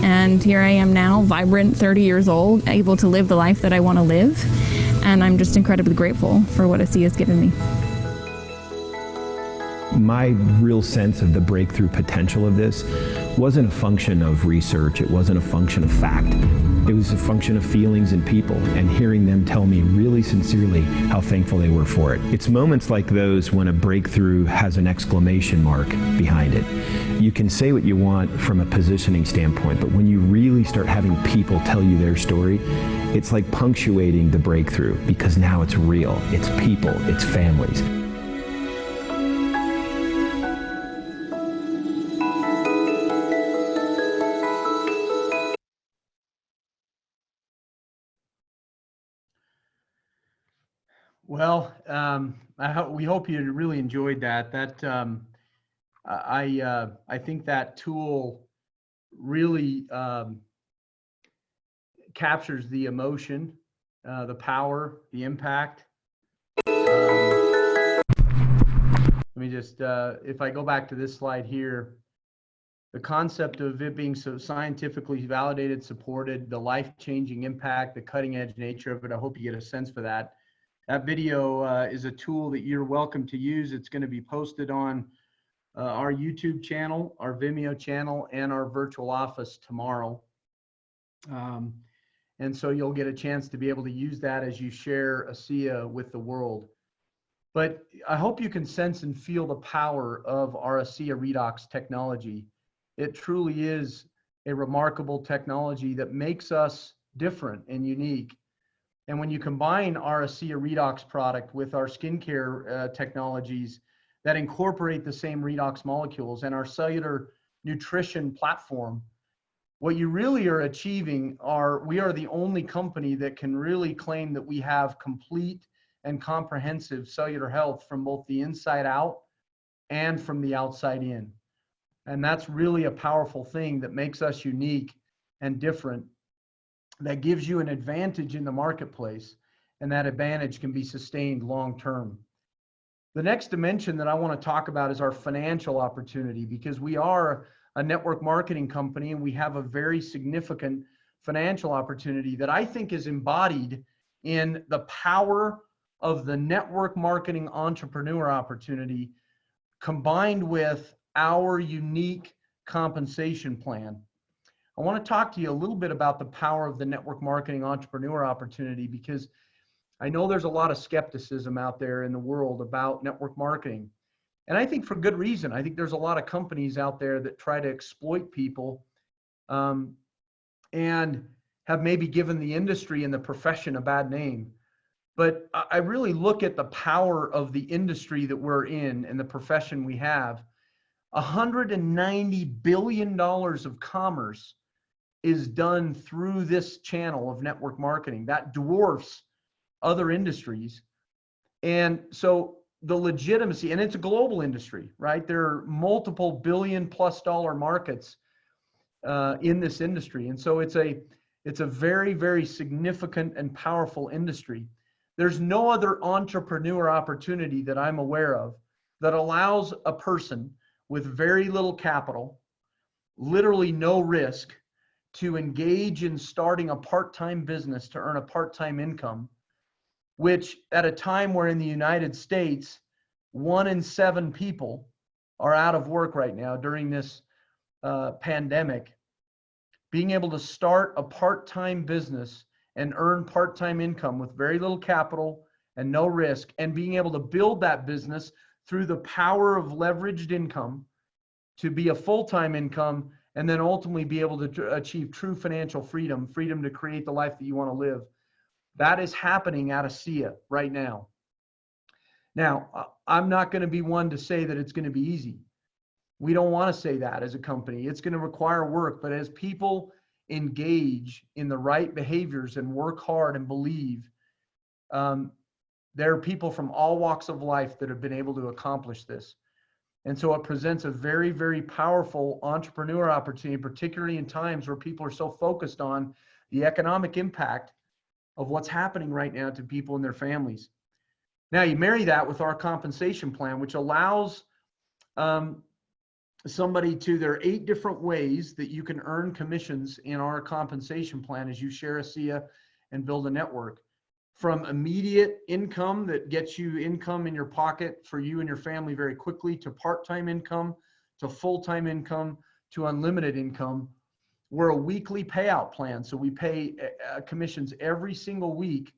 And here I am now, vibrant, 30 years old, able to live the life that I want to live. And I'm just incredibly grateful for what ASEA has given me. My real sense of the breakthrough potential of this wasn't a function of research, it wasn't a function of fact. It was a function of feelings and people, and hearing them tell me really sincerely how thankful they were for it. It's moments like those when a breakthrough has an exclamation mark behind it. You can say what you want from a positioning standpoint, but when you really start having people tell you their story, it's like punctuating the breakthrough, because now it's real, it's people, it's families. Well, we hope you really enjoyed that. I think that tool really captures the emotion, the power, the impact. Let me just, if I go back to this slide here, the concept of it being so scientifically validated, supported, the life-changing impact, the cutting-edge nature of it. I hope you get a sense for that. That video is a tool that you're welcome to use. It's going to be posted on our YouTube channel, our Vimeo channel, and our virtual office tomorrow. And so you'll get a chance to be able to use that as you share ASEA with the world. But I hope you can sense and feel the power of our ASEA Redox technology. It truly is a remarkable technology that makes us different and unique. And when you combine our ASEA redox product with our skincare technologies that incorporate the same redox molecules and our cellular nutrition platform, what you really are achieving we are the only company that can really claim that we have complete and comprehensive cellular health from both the inside out and from the outside in. And that's really a powerful thing that makes us unique and different, that gives you an advantage in the marketplace, and that advantage can be sustained long term. The next dimension that I want to talk about is our financial opportunity, because we are a network marketing company and we have a very significant financial opportunity that I think is embodied in the power of the network marketing entrepreneur opportunity combined with our unique compensation plan. I want to talk to you a little bit about the power of the network marketing entrepreneur opportunity, because I know there's a lot of skepticism out there in the world about network marketing. And I think for good reason. I think there's a lot of companies out there that try to exploit people and have maybe given the industry and the profession a bad name. But I really look at the power of the industry that we're in and the profession we have. $190 billion of commerce is done through this channel of network marketing. That dwarfs other industries. And so the legitimacy, and it's a global industry, right? There are multiple $billion+ markets in this industry. And so it's a very, very significant and powerful industry. There's no other entrepreneur opportunity that I'm aware of that allows a person with very little capital, literally no risk, to engage in starting a part-time business to earn a part-time income, which at a time where in the United States, 1 in 7 people are out of work right now during this pandemic, being able to start a part-time business and earn part-time income with very little capital and no risk, and being able to build that business through the power of leveraged income to be a full-time income, and then ultimately be able to achieve true financial freedom, freedom to create the life that you want to live. That is happening at ASEA right now. Now, I'm not going to be one to say that it's going to be easy. We don't want to say that as a company. It's going to require work, but as people engage in the right behaviors and work hard and believe, there are people from all walks of life that have been able to accomplish this. And so it presents a very, very powerful entrepreneur opportunity, particularly in times where people are so focused on the economic impact of what's happening right now to people and their families. Now you marry that with our compensation plan, which allows somebody to, there are 8 different ways that you can earn commissions in our compensation plan as you share ASEA and build a network. From immediate income that gets you income in your pocket for you and your family very quickly, to part-time income, to full-time income, to unlimited income. We're a weekly payout plan. So we pay commissions every single week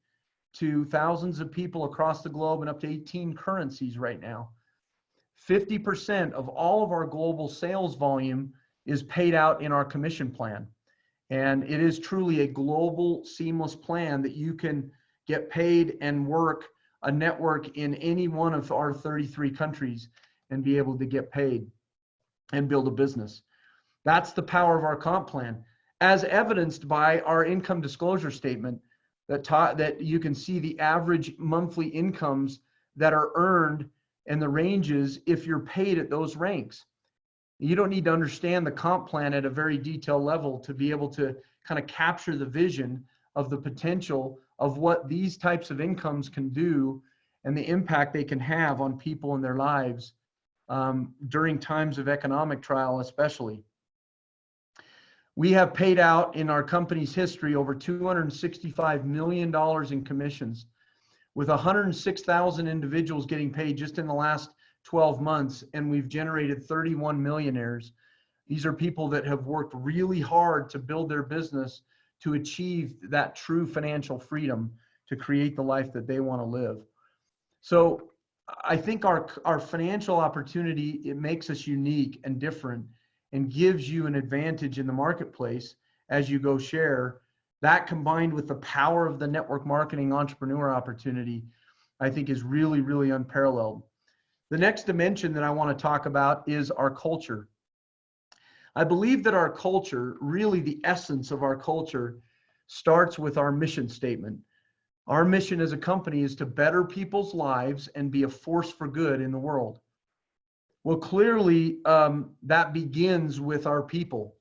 to thousands of people across the globe and up to 18 currencies right now. 50% of all of our global sales volume is paid out in our commission plan. And it is truly a global seamless plan that you can get paid and work a network in any one of our 33 countries and be able to get paid and build a business. That's the power of our comp plan, as evidenced by our income disclosure statement that you can see the average monthly incomes that are earned and the ranges if you're paid at those ranks. You don't need to understand the comp plan at a very detailed level to be able to kind of capture the vision of the potential of what these types of incomes can do and the impact they can have on people in their lives during times of economic trial especially. We have paid out in our company's history over $265 million in commissions, with 106,000 individuals getting paid just in the last 12 months, and we've generated 31 millionaires. These are people that have worked really hard to build their business to achieve that true financial freedom to create the life that they want to live. So I think our financial opportunity, it makes us unique and different and gives you an advantage in the marketplace as you go share That combined with the power of the network marketing entrepreneur opportunity, I think is really, really unparalleled. The next dimension that I want to talk about is our culture. I believe that our culture, really the essence of our culture, starts with our mission statement. Our mission as a company is to better people's lives and be a force for good in the world. Well, clearly that begins with our people.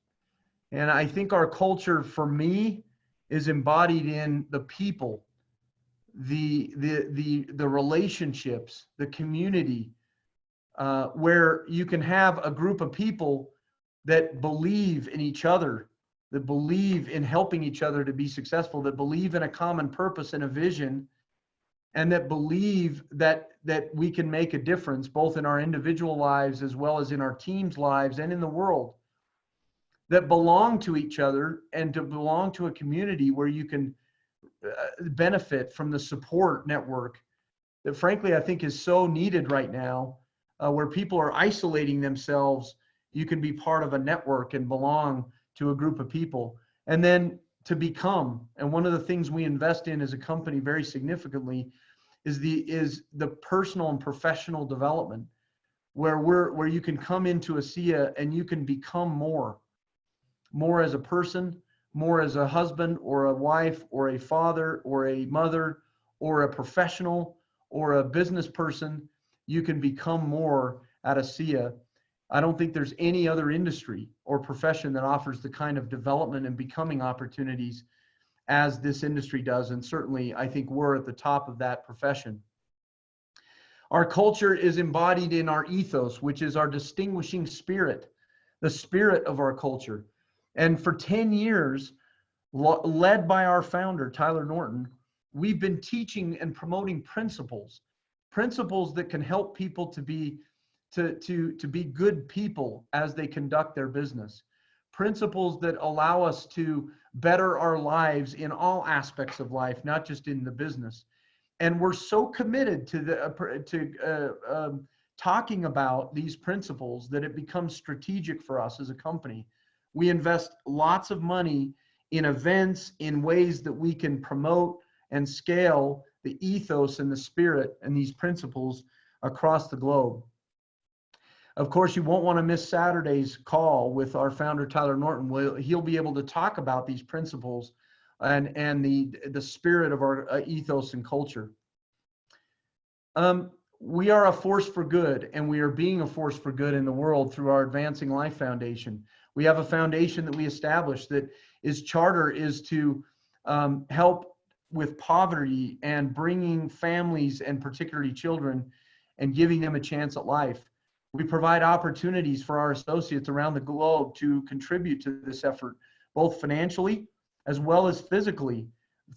And I think our culture, for me, is embodied in the people, the relationships, the community, where you can have a group of people that believe in each other, that believe in helping each other to be successful, that believe in a common purpose and a vision, and that believe that we can make a difference both in our individual lives as well as in our team's lives and in the world, that belong to each other and to belong to a community where you can benefit from the support network that frankly I think is so needed right now, where people are isolating themselves. You can be part of a network and belong to a group of people. And then to become, and one of the things we invest in as a company very significantly is the personal and professional development, where you can come into ASEA and you can become more as a person, more as a husband or a wife or a father or a mother or a professional or a business person. You can become more at ASEA. I don't think there's any other industry or profession that offers the kind of development and becoming opportunities as this industry does. And certainly I think we're at the top of that profession. Our culture is embodied in our ethos, which is our distinguishing spirit, the spirit of our culture. And for 10 years, led by our founder, Tyler Norton, we've been teaching and promoting principles that can help people to be good people as they conduct their business. Principles that allow us to better our lives in all aspects of life, not just in the business. And we're so committed to talking about these principles that it becomes strategic for us as a company. We invest lots of money in events, in ways that we can promote and scale the ethos and the spirit and these principles across the globe. Of course, you won't want to miss Saturday's call with our founder, Tyler Norton. He'll be able to talk about these principles and the spirit of our ethos and culture. We are a force for good, and we are being a force for good in the world through our Advancing Life Foundation. We have a foundation that we established that its charter is to help with poverty and bringing families and particularly children and giving them a chance at life. We provide opportunities for our associates around the globe to contribute to this effort, both financially as well as physically,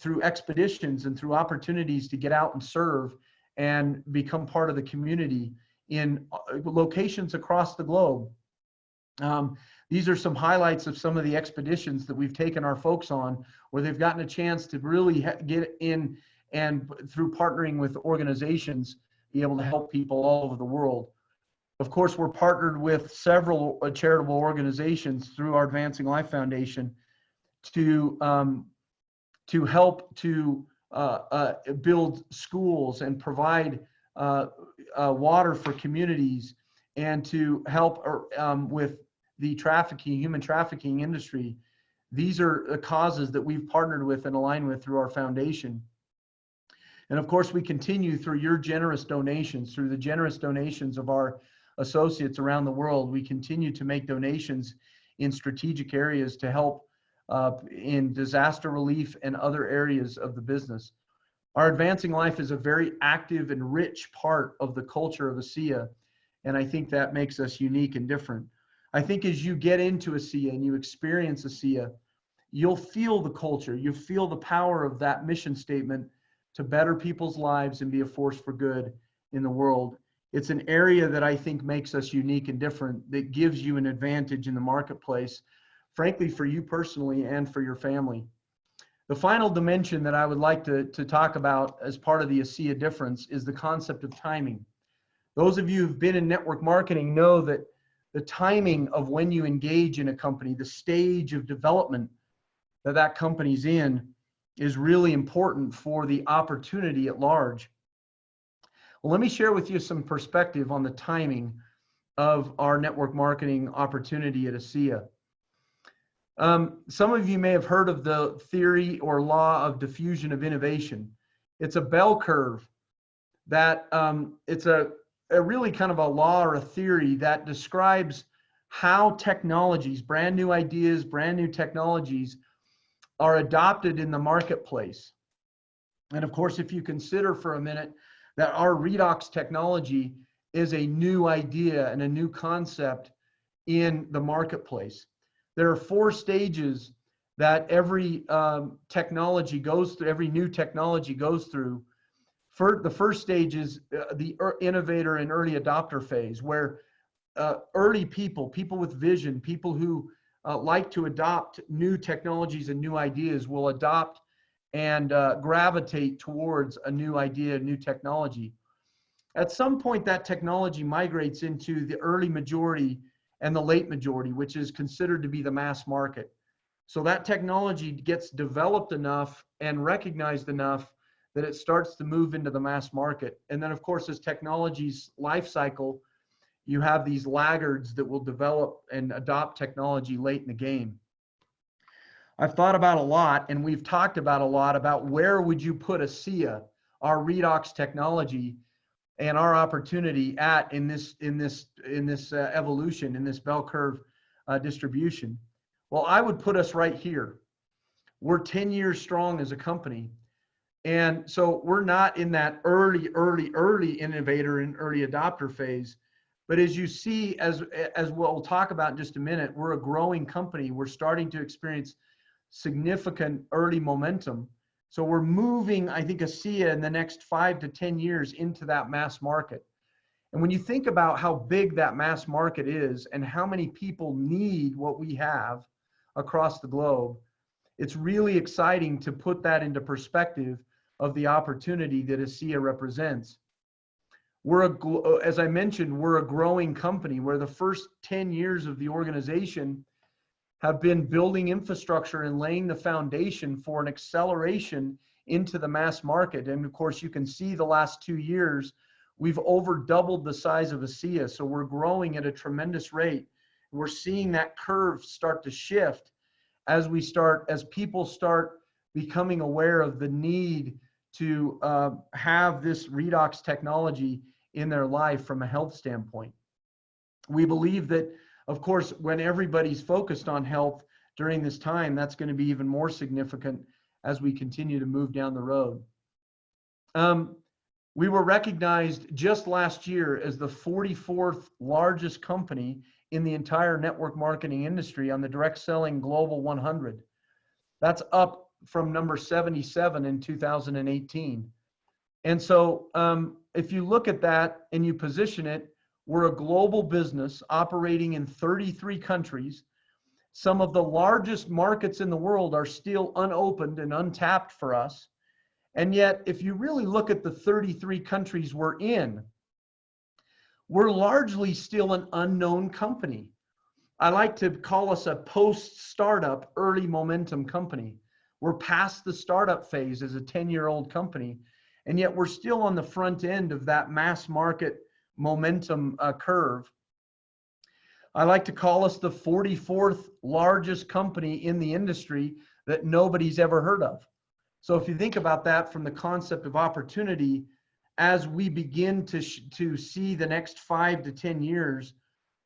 through expeditions and through opportunities to get out and serve and become part of the community in locations across the globe. These are some highlights of some of the expeditions that we've taken our folks on, where they've gotten a chance to really get in and through partnering with organizations, be able to help people all over the world. Of course, we're partnered with several charitable organizations through our Advancing Life Foundation to help to build schools and provide water for communities, and to help with the human trafficking industry. These are the causes that we've partnered with and aligned with through our foundation. And of course, we continue through your generous donations, through the generous donations of our associates around the world. We continue to make donations in strategic areas to help in disaster relief and other areas of the business. Our Advancing Life is a very active and rich part of the culture of ASEA, and I think that makes us unique and different. I think as you get into ASEA and you experience ASEA, you'll feel the culture, you feel the power of that mission statement to better people's lives and be a force for good in the world. It's an area that I think makes us unique and different, that gives you an advantage in the marketplace, frankly, for you personally and for your family. The final dimension that I would like to talk about as part of the ASEA difference is the concept of timing. Those of you who've been in network marketing know that the timing of when you engage in a company, the stage of development, that that company's in is really important for the opportunity at large. Well, let me share with you some perspective on the timing of our network marketing opportunity at ASEA. Some of you may have heard of the theory or law of diffusion of innovation. It's a bell curve that it's a really kind of a law or a theory that describes how technologies, brand new ideas, brand new technologies are adopted in the marketplace. And of course, if you consider for a minute that our redox technology is a new idea and a new concept in the marketplace. There are 4 stages that every technology goes through, every new technology goes through. The first stage is the innovator and early adopter phase, where early people with vision, people who like to adopt new technologies and new ideas will adopt and gravitate towards a new idea, new technology. At some point, that technology migrates into the early majority and the late majority, which is considered to be the mass market. So that technology gets developed enough and recognized enough that it starts to move into the mass market. And then, of course, as technology's life cycle, you have these laggards that will develop and adopt technology late in the game. I've thought about a lot, and we've talked about a lot about where would you put ASEA, our redox technology, and our opportunity at in this evolution, in this bell curve distribution. Well, I would put us right here. We're 10 years strong as a company. And so we're not in that early innovator and early adopter phase. But as you see, as we'll talk about in just a minute, we're a growing company. We're starting to experience significant early momentum. So we're moving, I think, ASEA in the next 5 to 10 years into that mass market. And when you think about how big that mass market is and how many people need what we have across the globe, it's really exciting to put that into perspective of the opportunity that ASEA represents. As I mentioned, we're a growing company where the first 10 years of the organization have been building infrastructure and laying the foundation for an acceleration into the mass market. And of course, you can see the last 2 years, we've over doubled the size of ASEA. So we're growing at a tremendous rate. We're seeing that curve start to shift as people start becoming aware of the need to have this redox technology in their life from a health standpoint. We believe that, of course, when everybody's focused on health during this time, that's going to be even more significant as we continue to move down the road. We were recognized just last year as the 44th largest company in the entire network marketing industry on the Direct Selling Global 100. That's up from number 77 in 2018. And so if you look at that and you position it, we're a global business operating in 33 countries. Some of the largest markets in the world are still unopened and untapped for us. And yet, if you really look at the 33 countries we're in, we're largely still an unknown company. I like to call us a post-startup, early momentum company. We're past the startup phase as a 10-year-old company, and yet we're still on the front end of that mass market momentum curve. I like to call us the 44th largest company in the industry that nobody's ever heard of. So if you think about that from the concept of opportunity, as we begin to see the next 5 to 10 years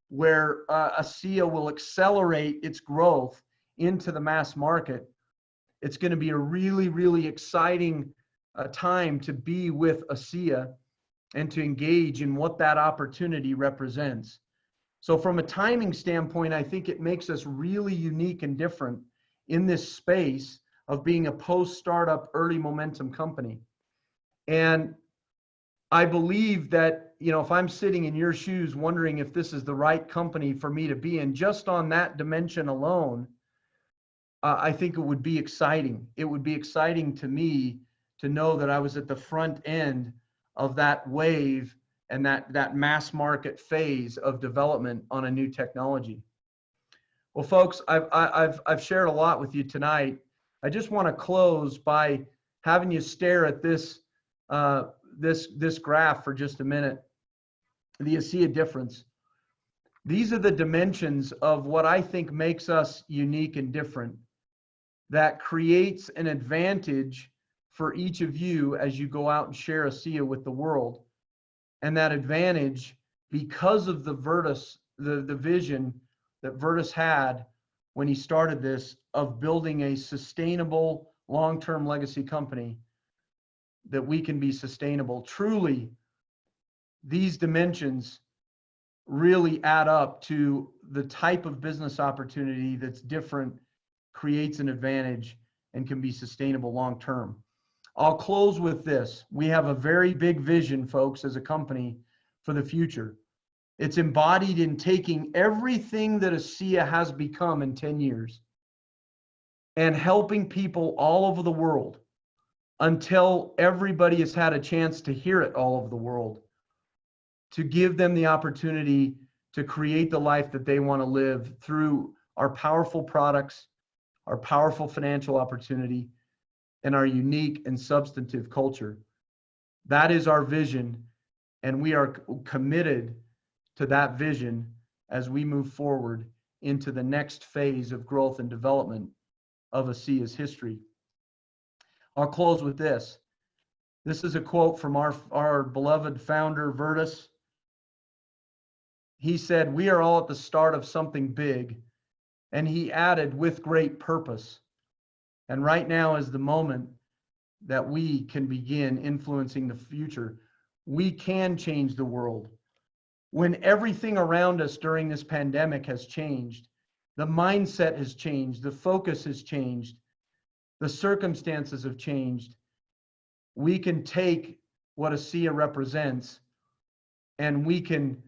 where ASEA will accelerate its growth into the mass market, it's going to be a really, really exciting time to be with ASEA and to engage in what that opportunity represents. So from a timing standpoint, I think it makes us really unique and different in this space of being a post-startup, early momentum company. And I believe that, if I'm sitting in your shoes wondering if this is the right company for me to be in, just on that dimension alone, I think it would be exciting. It would be exciting to me to know that I was at the front end of that wave and that mass market phase of development on a new technology. Well, folks, I've shared a lot with you tonight. I just want to close by having you stare at this this graph for just a minute. The ASEA difference. These are the dimensions of what I think makes us unique and different, that creates an advantage for each of you as you go out and share ASEA with the world. And that advantage, because of the vision that Virtus had when he started this, of building a sustainable long-term legacy company, that we can be sustainable. Truly, these dimensions really add up to the type of business opportunity that's different, creates an advantage, and can be sustainable long-term. I'll close with this. We have a very big vision, folks, as a company for the future. It's embodied in taking everything that ASEA has become in 10 years and helping people all over the world until everybody has had a chance to hear it all over the world, to give them the opportunity to create the life that they want to live through our powerful products, our powerful financial opportunity, and our unique and substantive culture. That is our vision, and we are committed to that vision as we move forward into the next phase of growth and development of ASEA's history. I'll close with this. This is a quote from our beloved founder, Virtus. He said, "We are all at the start of something big," and he added, "with great purpose." And right now is the moment that we can begin influencing the future. We can change the world. When everything around us during this pandemic has changed, the mindset has changed, the focus has changed, the circumstances have changed, we can take what ASEA represents and we can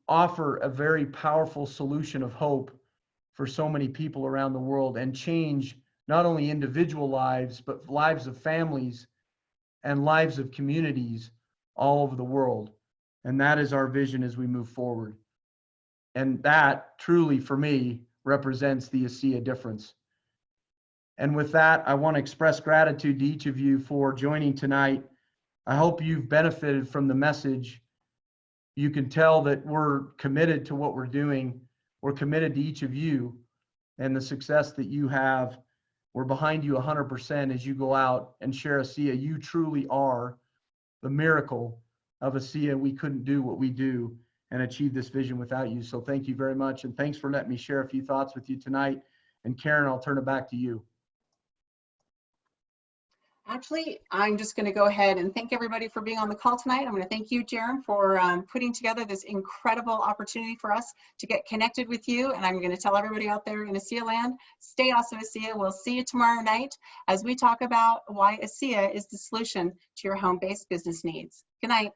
offer a very powerful solution of hope for so many people around the world and change not only individual lives, but lives of families and lives of communities all over the world. And that is our vision as we move forward. And that truly, for me, represents the ASEA difference. And with that, I want to express gratitude to each of you for joining tonight. I hope you've benefited from the message. You can tell that we're committed to what we're doing. We're committed to each of you and the success that you have. We're behind you 100% as you go out and share ASEA. You truly are the miracle of ASEA. We couldn't do what we do and achieve this vision without you. So thank you very much. And thanks for letting me share a few thoughts with you tonight. And Karen, I'll turn it back to you. Actually, I'm just going to go ahead and thank everybody for being on the call tonight. I'm going to thank you, Jarom, for putting together this incredible opportunity for us to get connected with you. And I'm going to tell everybody out there in ASEA land, stay awesome, ASEA. We'll see you tomorrow night as we talk about why ASEA is the solution to your home-based business needs. Good night.